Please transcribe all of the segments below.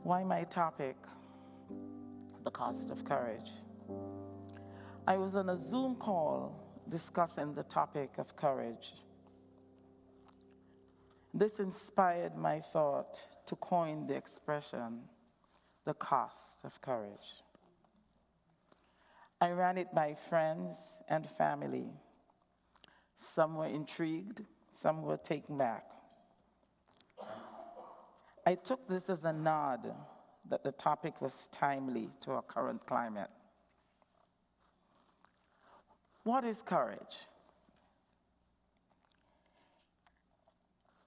Why my topic? The cost of courage. I was on a Zoom call discussing the topic of courage. This inspired my thought to coin the expression, the cost of courage. I ran it by friends and family. Some were intrigued, some were taken back. I took this as a nod that the topic was timely to our current climate. What is courage?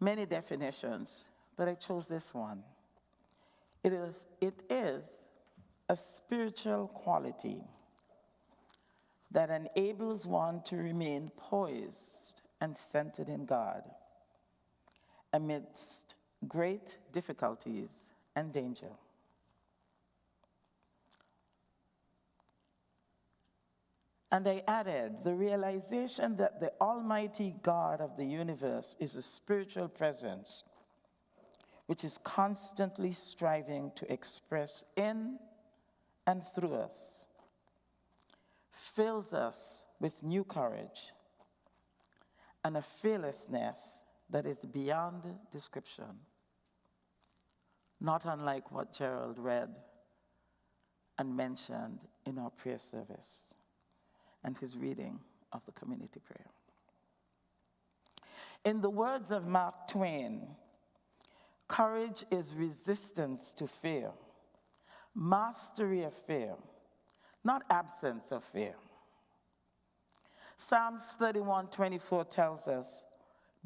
Many definitions, but I chose this one. It is a spiritual quality that enables one to remain poised and centered in God amidst great difficulties and danger. And I added the realization that the Almighty God of the universe is a spiritual presence which is constantly striving to express in and through us, fills us with new courage and a fearlessness that is beyond description, not unlike what Gerald read and mentioned in our prayer service and his reading of the community prayer. In the words of Mark Twain, courage is resistance to fear, mastery of fear, not absence of fear. Psalms 31:24 tells us,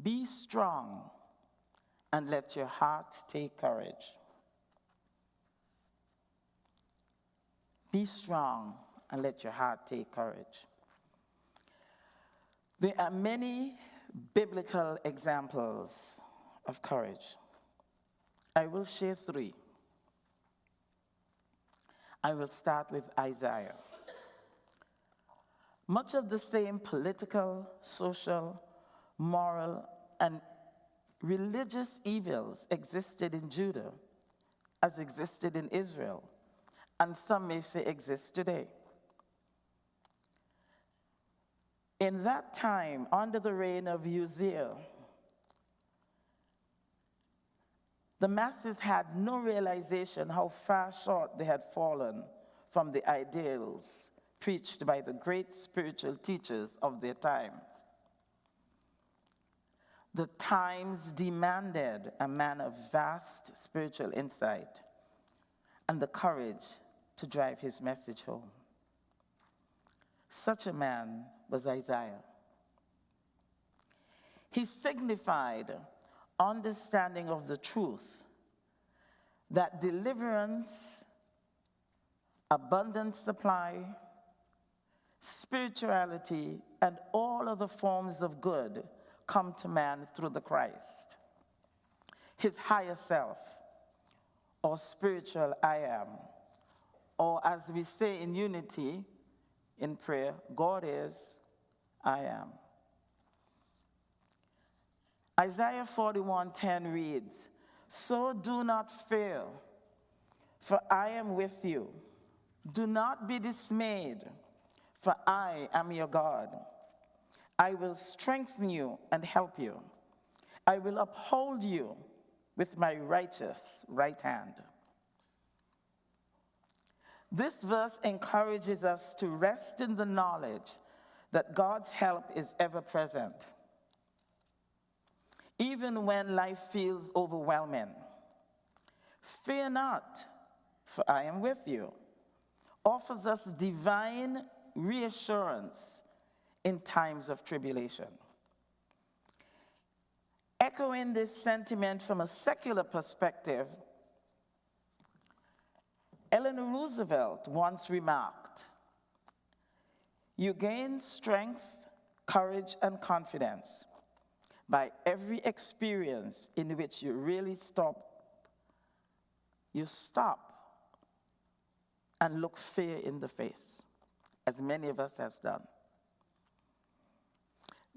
"Be strong and let your heart take courage." Be strong and let your heart take courage. There are many biblical examples of courage. I will share three. I will start with Isaiah. Much of the same political, social, moral, and religious evils existed in Judah as existed in Israel, and some may say exist today. In that time, under the reign of Uzziah, the masses had no realization how far short they had fallen from the ideals preached by the great spiritual teachers of their time. The times demanded a man of vast spiritual insight and the courage to drive his message home. Such a man was Isaiah. He signified understanding of the truth that deliverance, abundant supply, spirituality, and all other forms of good come to man through the Christ, his higher self, or spiritual I am, or as we say in unity in prayer, God is, I am. Isaiah 41:10 reads, "So do not fear, for I am with you. Do not be dismayed, for I am your God. I will strengthen you and help you. I will uphold you with my righteous right hand." This verse encourages us to rest in the knowledge that God's help is ever present, even when life feels overwhelming. "Fear not, for I am with you," offers us divine reassurance in times of tribulation. Echoing this sentiment from a secular perspective, Eleanor Roosevelt once remarked, "You gain strength, courage, and confidence by every experience in which you really stop and look fear in the face," as many of us have done.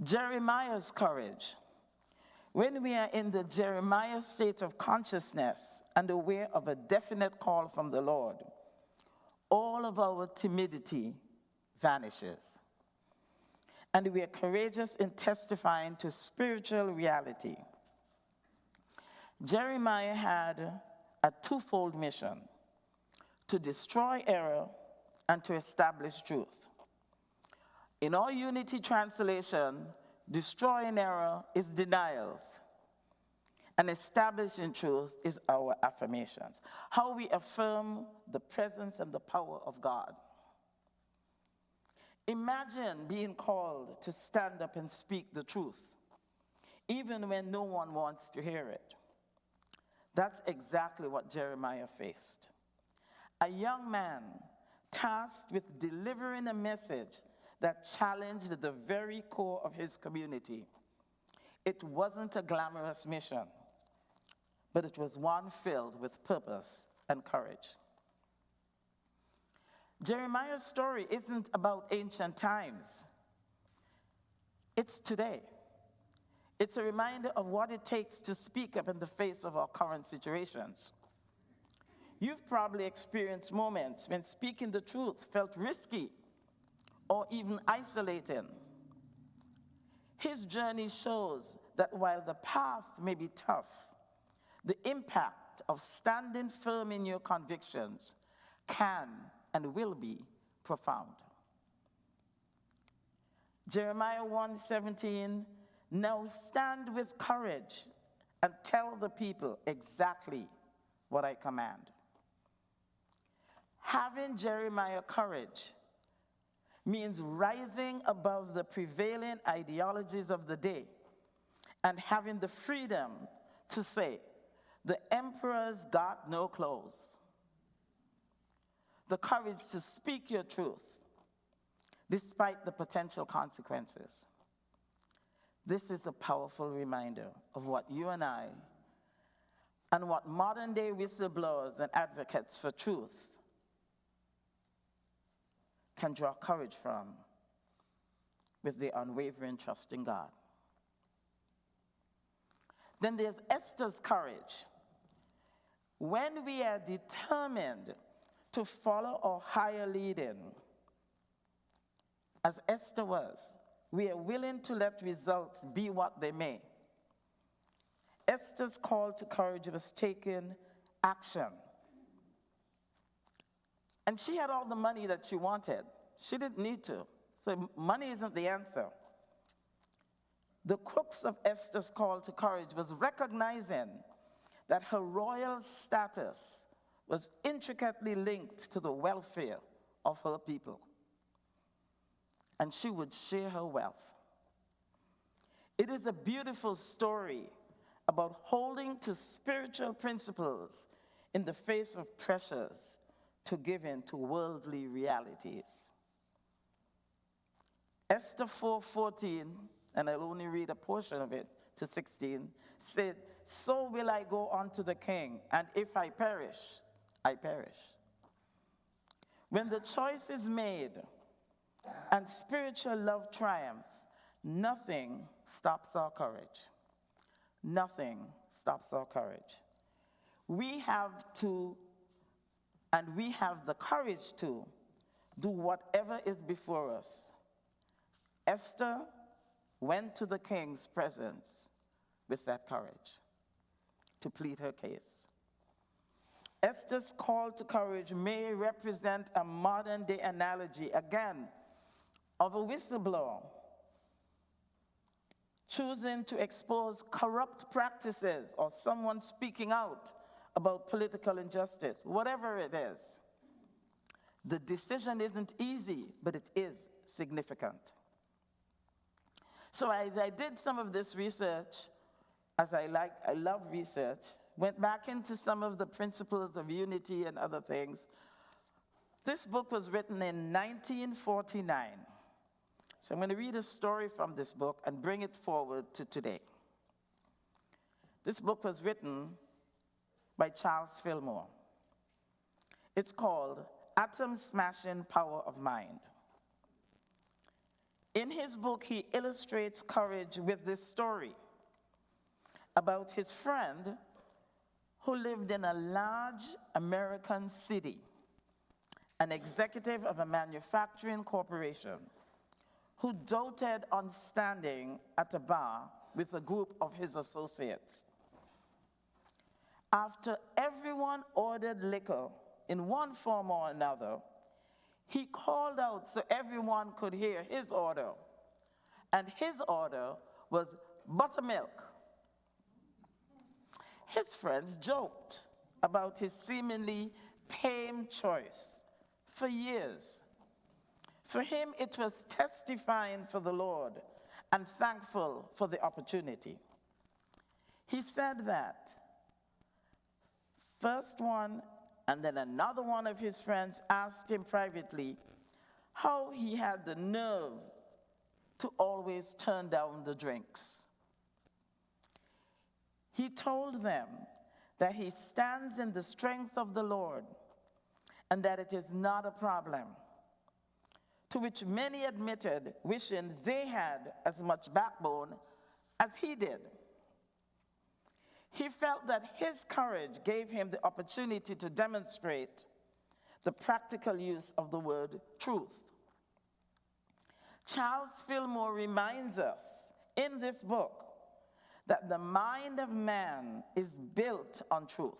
Jeremiah's courage When we are in the Jeremiah state of consciousness and aware of a definite call from the Lord, all of our timidity vanishes. And we are courageous in testifying to spiritual reality. Jeremiah had a twofold mission: to destroy error and to establish truth. In our Unity Translation, destroying error is denials, and establishing truth is our affirmations. How we affirm the presence and the power of God. Imagine being called to stand up and speak the truth, even when no one wants to hear it. That's exactly what Jeremiah faced. A young man tasked with delivering a message that challenged the very core of his community. It wasn't a glamorous mission, but it was one filled with purpose and courage. Jeremiah's story isn't about ancient times. It's today. It's a reminder of what it takes to speak up in the face of our current situations. You've probably experienced moments when speaking the truth felt risky or even isolating. His journey shows that while the path may be tough, the impact of standing firm in your convictions can and will be profound. Jeremiah 1:17, now stand with courage and tell the people exactly what I command. Having Jeremiah courage means rising above the prevailing ideologies of the day and having the freedom to say, the emperor's got no clothes. The courage to speak your truth despite the potential consequences. This is a powerful reminder of what you and I, and what modern day whistleblowers and advocates for truth can draw courage from with their unwavering trust in God. Then there's Esther's courage. When we are determined to follow our higher leading, as Esther was, we are willing to let results be what they may. Esther's call to courage was taking action. And she had all the money that she wanted. She didn't need to. So money isn't the answer. The crux of Esther's call to courage was recognizing that her royal status was intricately linked to the welfare of her people. And she would share her wealth. It is a beautiful story about holding to spiritual principles in the face of pressures to give in to worldly realities. Esther 4:14, and I'll only read a portion of it to 16, said, so will I go unto the king, and if I perish, I perish. When the choice is made and spiritual love triumph, nothing stops our courage. Nothing stops our courage. We have to, and we have the courage to, do whatever is before us. Esther went to the king's presence with that courage to plead her case. Esther's call to courage may represent a modern day analogy, again, of a whistleblower choosing to expose corrupt practices or someone speaking out about political injustice, whatever it is. The decision isn't easy, but it is significant. So as I did some of this research, as I love research, went back into some of the principles of unity and other things. This book was written in 1949. So I'm going to read a story from this book and bring it forward to today. This book was written by Charles Fillmore. It's called Atom Smashing Power of Mind. In his book, he illustrates courage with this story. about his friend who lived in a large American city, an executive of a manufacturing corporation, who doted on standing at a bar with a group of his associates. After everyone ordered liquor in one form or another, he called out so everyone could hear his order, and his order was buttermilk. His friends joked about his seemingly tame choice for years. For him, it was testifying for the Lord and thankful for the opportunity. He said that first one and then another one of his friends asked him privately how he had the nerve to always turn down the drinks. He told them that he stands in the strength of the Lord and that it is not a problem, to which many admitted wishing they had as much backbone as he did. He felt that his courage gave him the opportunity to demonstrate the practical use of the word truth. Charles Fillmore reminds us in this book that the mind of man is built on truth,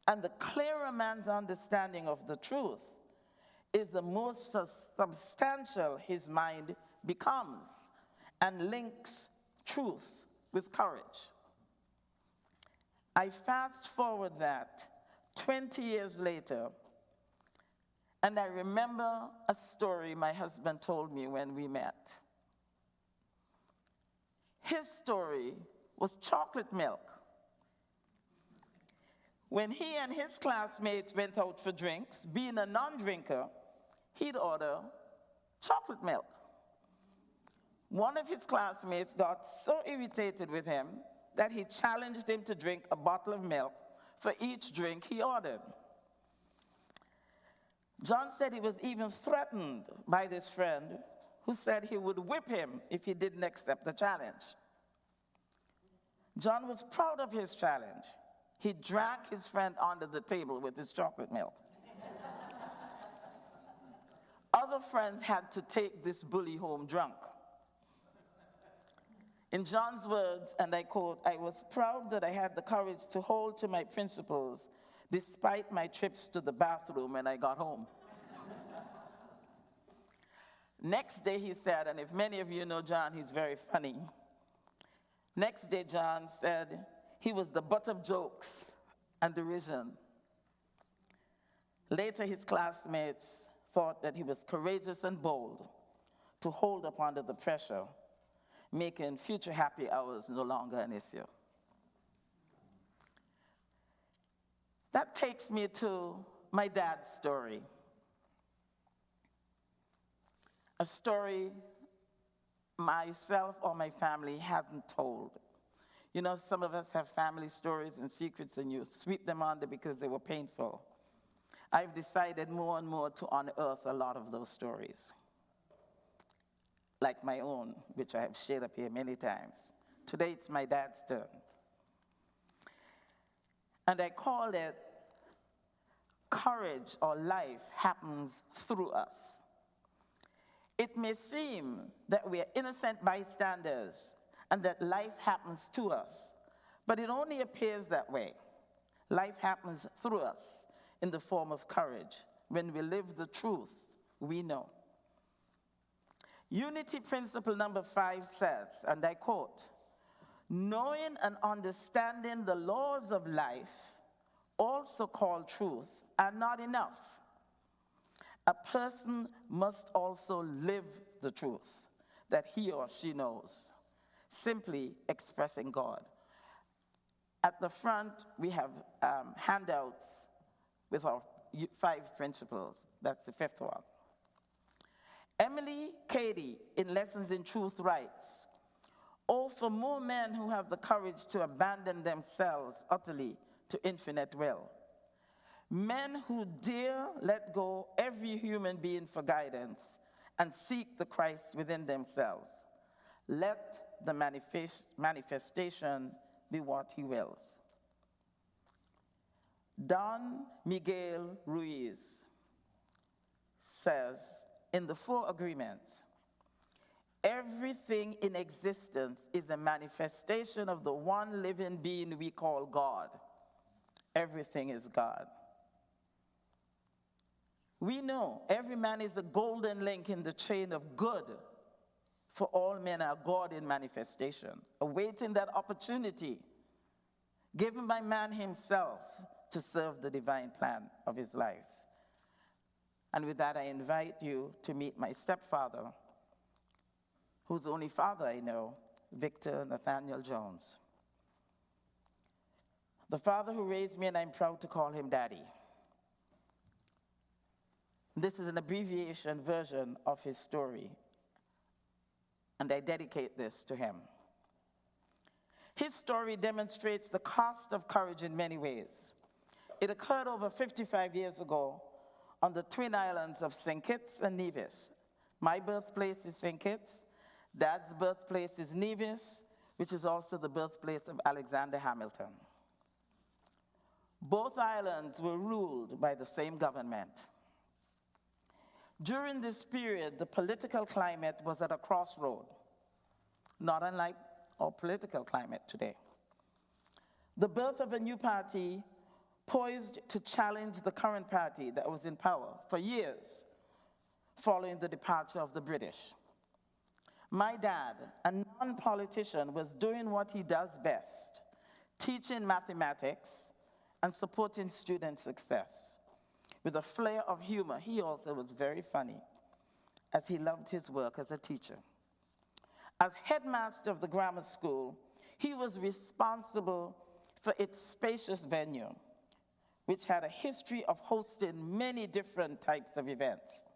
and the clearer man's understanding of the truth is the more substantial his mind becomes and links truth with courage. I fast forward that 20 years later, and I remember a story my husband told me when we met. His story was chocolate milk. When he and his classmates went out for drinks, being a non-drinker, he'd order chocolate milk. One of his classmates got so irritated with him that he challenged him to drink a bottle of milk for each drink he ordered. John said he was even threatened by this friend who said he would whip him if he didn't accept the challenge. John was proud of his challenge. He dragged his friend under the table with his chocolate milk. Other friends had to take this bully home drunk. In John's words, and I quote, "I was proud that I had the courage to hold to my principles despite my trips to the bathroom when I got home." Next day he said, and if many of you know John, he's very funny. Next day John said he was the butt of jokes and derision. Later his classmates thought that he was courageous and bold to hold up under the pressure, making future happy hours no longer an issue. That takes me to my dad's story. A story myself or my family hadn't told. You know, some of us have family stories and secrets and you sweep them under because they were painful. I've decided more and more to unearth a lot of those stories, like my own, which I have shared up here many times. Today it's my dad's turn. And I call it Courage or Life Happens Through Us. It may seem that we are innocent bystanders and that life happens to us, but it only appears that way. Life happens through us in the form of courage when we live the truth we know. Unity principle number 5 says, and I quote, "Knowing and understanding the laws of life, also called truth, are not enough. A person must also live the truth that he or she knows, simply expressing God." At the front, we have handouts with our 5 principles. That's the 5th one. Emily Cady, in Lessons in Truth, writes, "Oh, for more men who have the courage to abandon themselves utterly to infinite will. Men who dare let go every human being for guidance and seek the Christ within themselves. Let the manifestation be what he wills. Don Miguel Ruiz says, in the Four Agreements, everything in existence is a manifestation of the one living being we call God. Everything is God. We know every man is a golden link in the chain of good, for all men are God in manifestation, awaiting that opportunity given by man himself to serve the divine plan of his life. And with that, I invite you to meet my stepfather, who's the only father I know, Victor Nathaniel Jones. The father who raised me, and I'm proud to call him Daddy. This is an abbreviation version of his story, and I dedicate this to him. His story demonstrates the cost of courage in many ways. It occurred over 55 years ago on the twin islands of St. Kitts and Nevis. My birthplace is St. Kitts. Dad's birthplace is Nevis, which is also the birthplace of Alexander Hamilton. Both islands were ruled by the same government. During this period, the political climate was at a crossroad, not unlike our political climate today. The birth of a new party poised to challenge the current party that was in power for years following the departure of the British. My dad, a non-politician, was doing what he does best, teaching mathematics and supporting student success. With a flair of humor, he also was very funny, as he loved his work as a teacher. As headmaster of the grammar school, he was responsible for its spacious venue, which had a history of hosting many different types of events.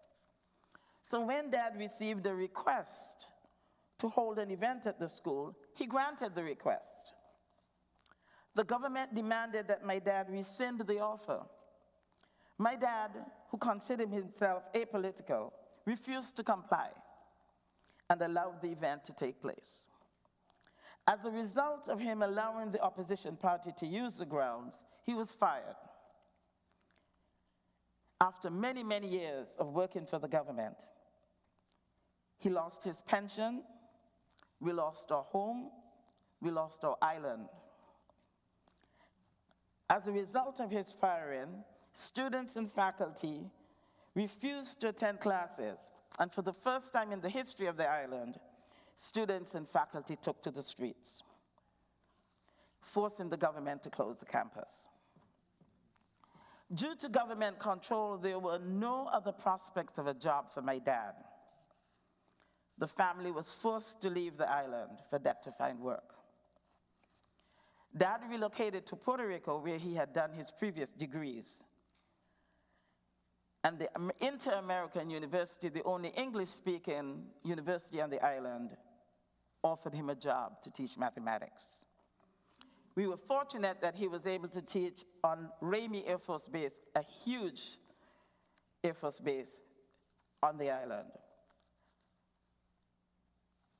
So when Dad received a request to hold an event at the school, he granted the request. The government demanded that my dad rescind the offer. My dad, who considered himself apolitical, refused to comply and allowed the event to take place. As a result of him allowing the opposition party to use the grounds, he was fired. After many, many years of working for the government, he lost his pension, we lost our home, we lost our island. As a result of his firing, students and faculty refused to attend classes, and for the first time in the history of the island, students and faculty took to the streets, forcing the government to close the campus. Due to government control, there were no other prospects of a job for my dad. The family was forced to leave the island for Dad to find work. Dad relocated to Puerto Rico, where he had done his previous degrees. And the Inter-American University, the only English-speaking university on the island, offered him a job to teach mathematics. We were fortunate that he was able to teach on Ramey Air Force Base, a huge Air Force base on the island.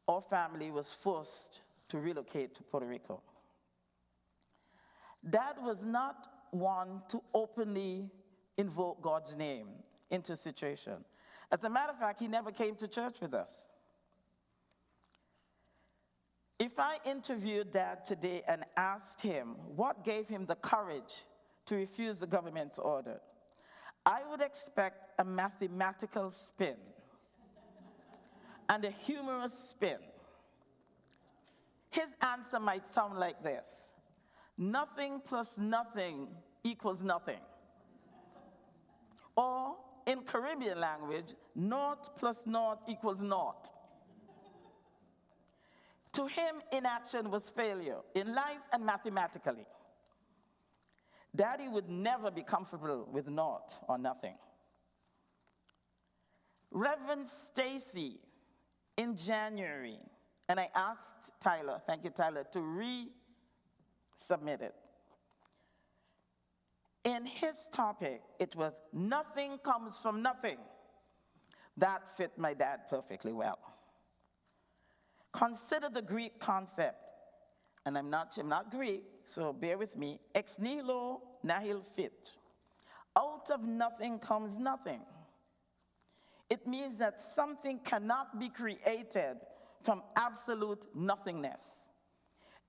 Our family was forced to relocate to Puerto Rico. Dad was not one to openly invoke God's name into a situation. As a matter of fact, he never came to church with us. If I interviewed Dad today and asked him what gave him the courage to refuse the government's order, I would expect a mathematical spin and a humorous spin. His answer might sound like this: nothing plus nothing equals nothing. Or, in Caribbean language, naught plus naught equals naught. To him, inaction was failure, in life and mathematically. Daddy would never be comfortable with naught or nothing. Reverend Stacy, in January, and I asked Tyler, thank you Tyler, to resubmit it. In his topic, it was nothing comes from nothing. That fit my dad perfectly well. Consider the Greek concept and I'm not Greek, so bear with me, ex nihilo nihil fit. Out of nothing comes nothing. It means that something cannot be created from absolute nothingness.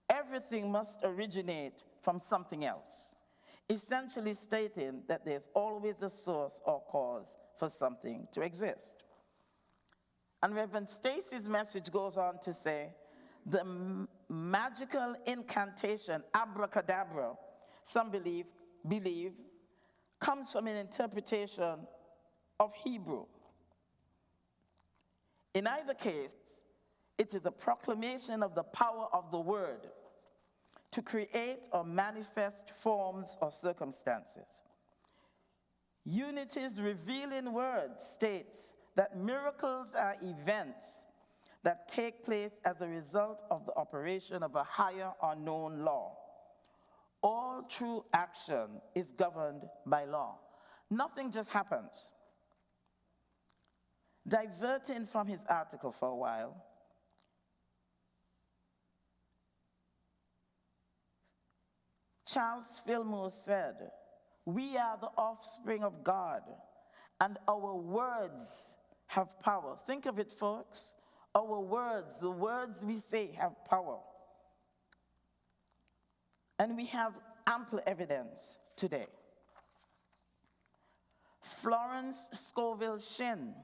Everything must originate from something else, essentially stating that there's always a source or cause for something to exist. And Reverend Stacy's message goes on to say, the magical incantation, abracadabra, some believe, comes from an interpretation of Hebrew. In either case, it is a proclamation of the power of the word to create or manifest forms or circumstances. Unity's revealing word states that miracles are events that take place as a result of the operation of a higher unknown law. All true action is governed by law. Nothing just happens. Diverting from his article for a while, Charles Fillmore said, "We are the offspring of God, and our words have power." Think of it, folks. Our words, the words we say, have power. And we have ample evidence today. Florence Scoville Shinn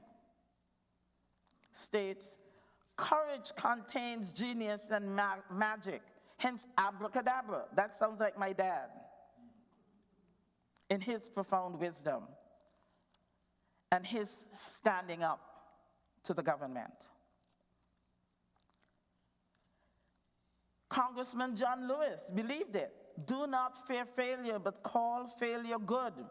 states, "Courage contains genius and magic, hence abracadabra." That sounds like my dad in his profound wisdom and his standing up to the government. Congressman John Lewis believed it. "Do not fear failure, but call failure good."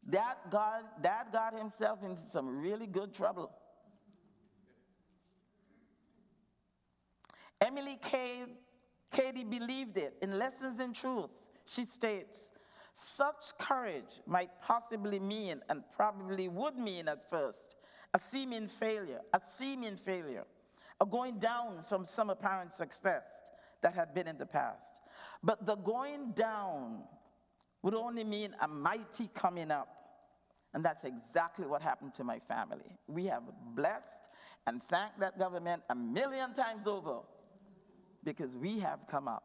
Dad got himself into some really good trouble. Emily Cady believed it. In Lessons in Truth, she states, "Such courage might possibly mean, and probably would mean at first, a seeming failure, a going down from some apparent success that had been in the past. But the going down would only mean a mighty coming up." And that's exactly what happened to my family. We have blessed and thanked that government 1,000,000 times over, because we have come up.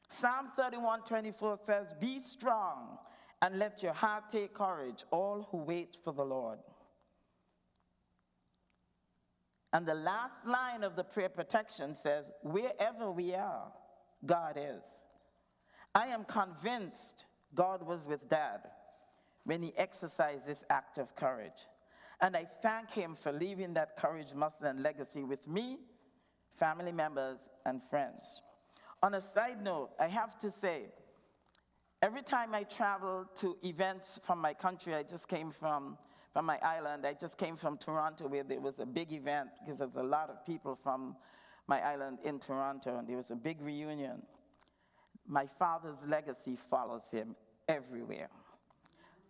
Psalm 31:24 says, "Be strong and let your heart take courage, all who wait for the Lord." And the last line of the prayer protection says, "Wherever we are, God is." I am convinced God was with Dad when he exercised this act of courage. And I thank him for leaving that courage, muscle, and legacy with me, family members, and friends. On a side note, I have to say, every time I travel to events from my country, I just came from my island, I just came from Toronto, where there was a big event, because there's a lot of people from my island in Toronto, and there was a big reunion. My father's legacy follows him everywhere.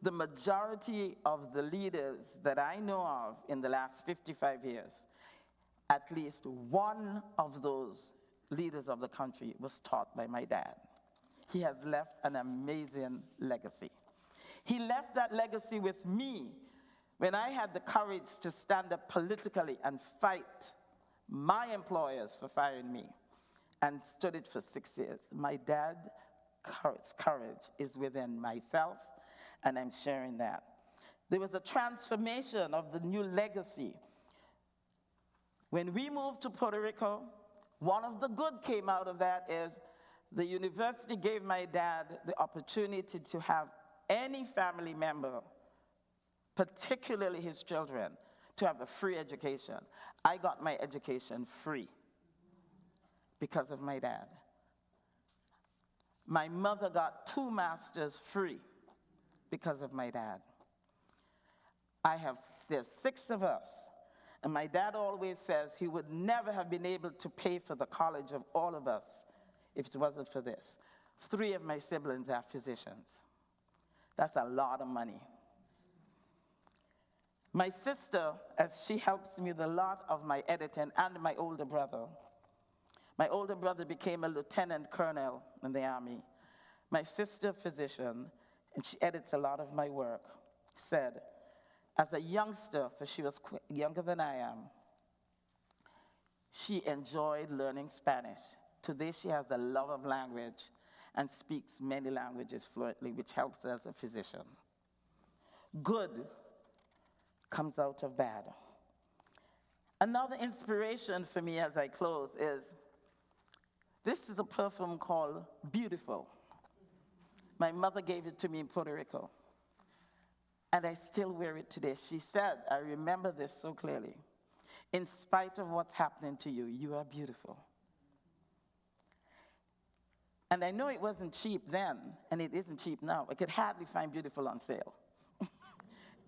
The majority of the leaders that I know of in the last 55 years, at least one of those leaders of the country was taught by my dad. He has left an amazing legacy. He left that legacy with me when I had the courage to stand up politically and fight my employers for firing me, and stood it for 6 years. My dad's courage is within myself, and I'm sharing that. There was a transformation of the new legacy. When we moved to Puerto Rico, one of the good came out of that is the university gave my dad the opportunity to have any family member, particularly his children, to have a free education. I got my education free because of my dad. My mother got 2 masters free because of my dad. There's 6 of us, and my dad always says he would never have been able to pay for the college of all of us if it wasn't for this. 3 of my siblings are physicians. That's a lot of money. My sister, as she helps me with a lot of my editing, and my older brother, My older brother became a lieutenant colonel in the Army. My sister, physician, and she edits a lot of my work, said, as a youngster, for she was younger than I am, she enjoyed learning Spanish. Today she has a love of language and speaks many languages fluently, which helps her as a physician. Good comes out of bad. Another inspiration for me as I close is, this is a perfume called Beautiful. My mother gave it to me in Puerto Rico, and I still wear it today. She said, I remember this so clearly, in spite of what's happening to you, you are beautiful. And I know it wasn't cheap then, and it isn't cheap now. I could hardly find Beautiful on sale.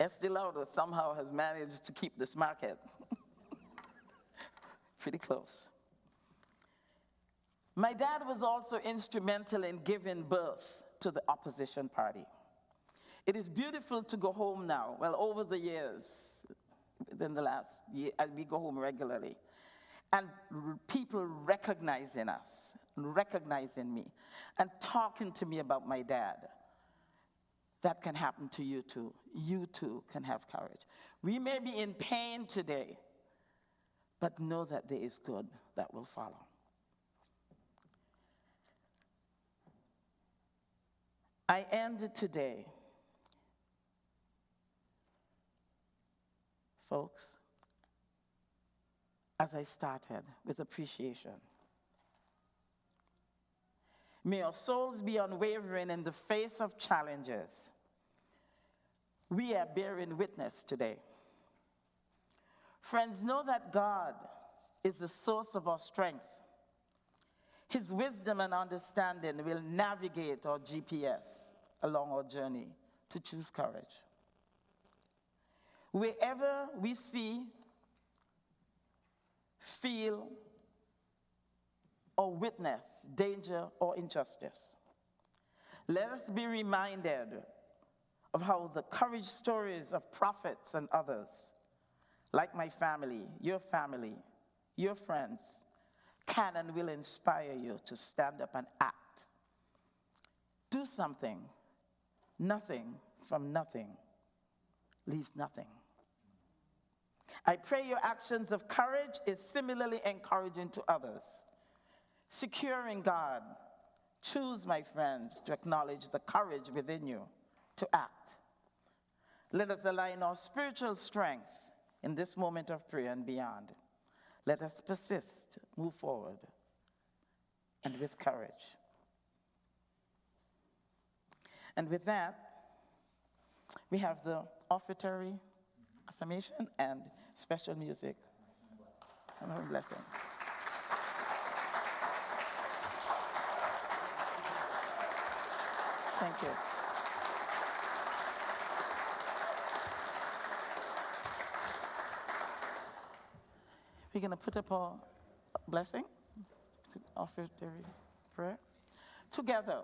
Estee Lauder somehow has managed to keep this market. Pretty close. My dad was also instrumental in giving birth to the opposition party. It is beautiful to go home now. Well, over the years, within the last year, we go home regularly, and people recognizing us, recognizing me, and talking to me about my dad. That can happen to you too. You too can have courage. We may be in pain today, but know that there is good that will follow. I ended today, folks, as I started, with appreciation. May our souls be unwavering in the face of challenges. We are bearing witness today. Friends, know that God is the source of our strength. His wisdom and understanding will navigate our GPS along our journey to choose courage. Wherever we see, feel, or witness danger or injustice, let us be reminded of how the courage stories of prophets and others, like my family, your friends, can and will inspire you to stand up and act. Do something. Nothing from nothing leaves nothing. I pray your actions of courage is similarly encouraging to others. Secure in God, choose, my friends, to acknowledge the courage within you to act. Let us align our spiritual strength in this moment of prayer and beyond. Let us persist, move forward, and with courage. And with that, we have the offertory affirmation and special music. And a blessing. Thank you. We're going to put up our blessing to offer the prayer together.